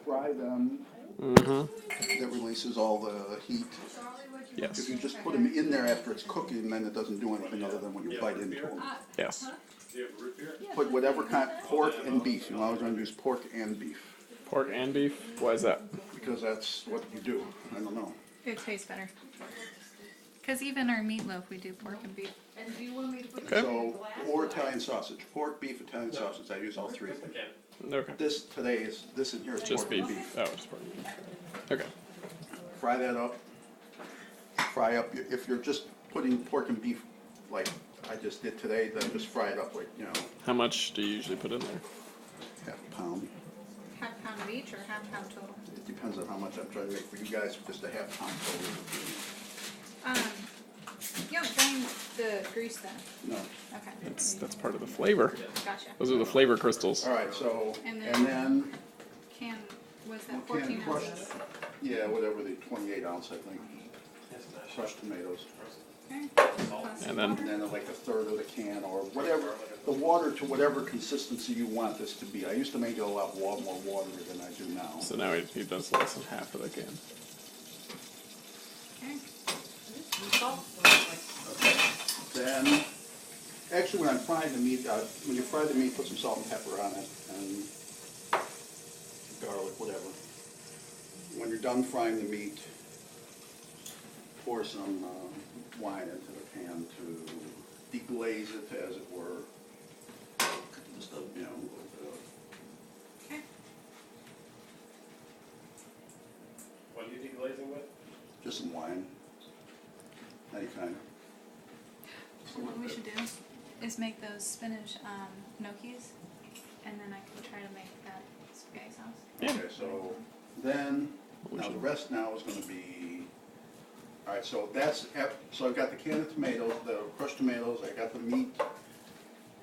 fry them, Mm-hmm. that releases all the heat. Yes. If you just put them in there after it's cooking, then it doesn't do anything other than when you bite into them. Yes. Put whatever kind, pork and beef. You always want to use pork and beef Pork and beef. Why is that? because that's what you do. I don't know. It tastes better. Because even our meatloaf, we do pork and beef. Okay. So, or Italian sausage. Pork, beef, Italian sausage. I use all three of them. Okay. This in here is Just pork and beef. beef. Oh, just pork and beef. Okay. Fry that up. Fry up, if you're just putting pork and beef like I just did today, then just fry it up like, How much do you usually put in there? half a pound. Half pound of each or half pound total? It depends on how much I'm trying to make for you guys, just a half pound total. You don't drain the grease then? No. Okay. That's part of the flavor. Gotcha. Those are the flavor crystals. All right, so, And and then- then, Can, was that can 14 crushed, ounces? yeah, whatever, the 28 ounce, I think. Crushed tomatoes. Okay. And then And then like a third of the can or whatever, the water to whatever consistency you want this to be. I used to make it a lot more watery than I do now. so now he does less than half of the can. Okay. Then, actually when I'm frying the meat, when you fry the meat, put some salt and pepper on it and garlic, whatever. When you're done frying the meat, pour some wine into the pan to deglaze it, as it were. Just a, little bit of Okay. What are you deglazing with? just some wine, any kind. So what we should do is make those spinach gnocchis, and then I can try to make that spaghetti sauce. Yeah. Okay, so then, We now the should- rest now is gonna be, all right, so so I've got the can of tomatoes, the crushed tomatoes, I got the meat,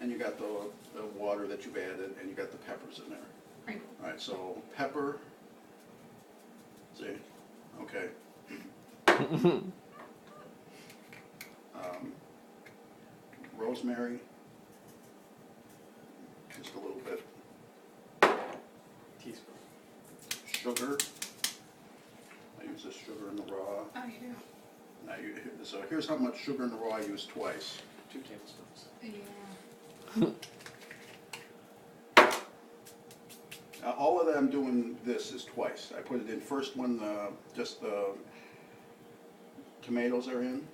and you got the water that you've added, and you got the peppers in there. Right. All right, so pepper, see, okay. Rosemary, just a little bit. Teaspoon. Sugar, I use this sugar in the raw. Oh, you do? Now so here's how much sugar in the raw I use twice. 2 tablespoons. Yeah. All of that I'm doing this is twice. I put it in first when just the tomatoes are in.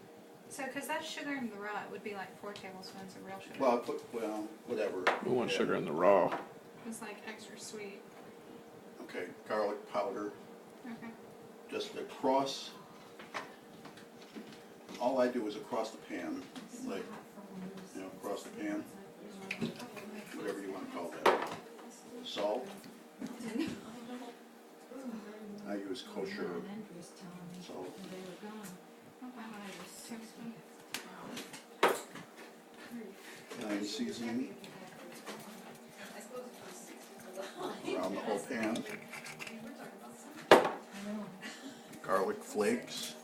So, because that's sugar in the raw, it would be like 4 tablespoons of real sugar. Well, whatever. We want Yeah. sugar in the raw. It's like extra sweet. Okay, garlic powder, Okay. just across. All I do is across the pan, like, across the pan, whatever you want to call that. Salt. I use kosher salt. Oh, wow. Tablespoon. Italian seasoning around the whole pan. Garlic flakes.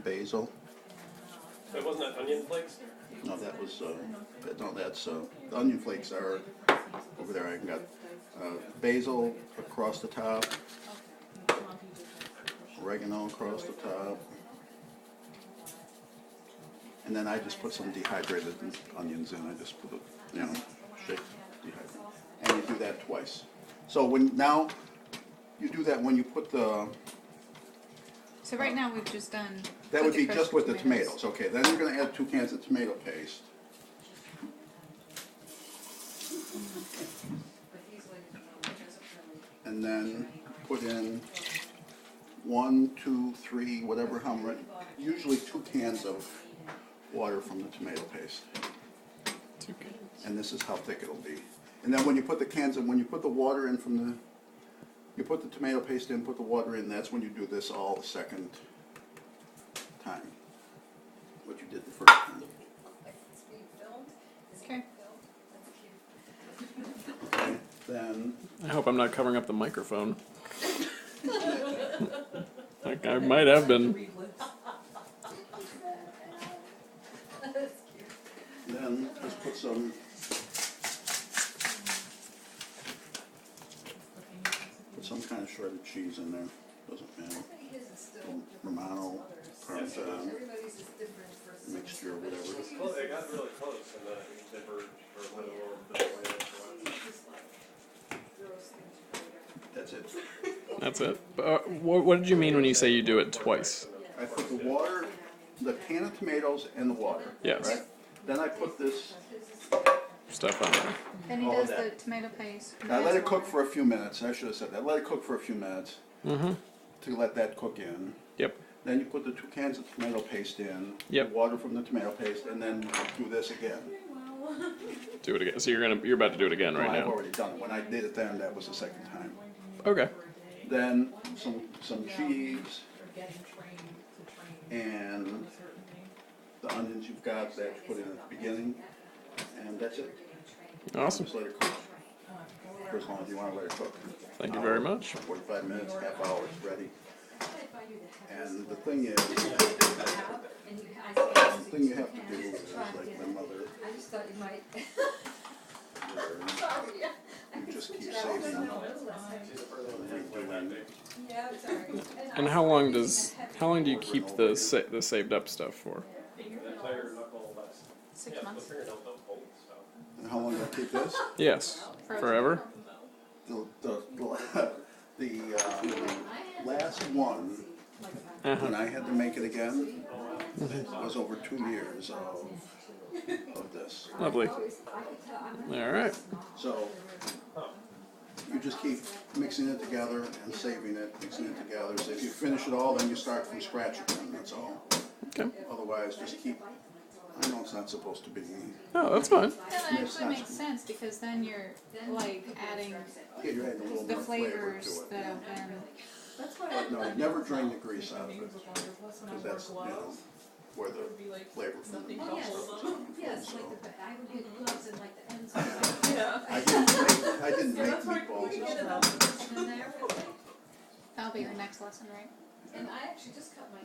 Basil. That wasn't that onion flakes? No, that was, that's, the onion flakes are over there. I got basil across the top, oregano across the top, and then I just put some dehydrated onions in. I just put it, shake dehydrated. And you do that twice. So now, you do that when you put the, So right now we've just done. that would be crushed just with the tomatoes. Okay, then you're gonna add 2 cans of tomato paste. And then put in 1, 2, 3, whatever, how much, usually 2 cans of water from the tomato paste. 2 cans. And this is how thick it'll be. And then when you put the cans in, when you put the water in from the, you put the tomato paste in, put the water in, that's when you do this all the second time. What you did the first time. Okay. Okay, then, I hope I'm not covering up the microphone. Like I might have been. then then just put some kind of shredded cheese in there. Doesn't matter. Romano, Parmesan, mixture, or whatever. Well, they got really close, and then I think they were a little over the way That's it. That's it. What did you mean when you say you do it twice? I put the water, the can of tomatoes and the water. Yes. Right? Then I put this, Stuff on there. Then he All does of the that. tomato paste. I let it cook for a few minutes. I should have said that. Let it cook for a few minutes Mm-hmm. to let that cook in. Yep. Then you put the 2 cans of tomato paste in. Yep. The water from the tomato paste, and then do this again. Do it again. So you're about to do it again right Well, I've now. already done it. When I did it then, that was the second time. Okay. Then some cheese and the onions you've got that you put in at the beginning, and that's it. Awesome. Just let it cook for as long as you want to let it cook. Thank you very much. 45 minutes, half hour, it's ready. And the thing is, the thing you have to do is like my mother, I just thought you might. where you just keep saving and redoing. Yeah, it's alright. And how long do you keep the saved up stuff for? The entire knuckle less. 6 Yeah, months. the fingernail don't hold, so. And how long do I keep this? Yes. Forever. The last one, Uh-huh. when I had to make it again, was over 2 years of this. Lovely. All right. So you just keep mixing it together and saving it, mixing it together. So if you finish it all, then you start from scratch again, that's all. Okay. Otherwise, just keep, I know it's not supposed to be, Oh, that's fine. That actually makes sense because then you're like adding yeah, you're adding a little the more flavor flavors to that it. have been. But no, you never drain the grease out of it, because that's, you know, where the flavor from the Oh, yes, sauce. yes, like the, I would get gloves and like the ends of I didn't make meatballs this time. and everything. That'll be your next lesson, right? And I actually just cut my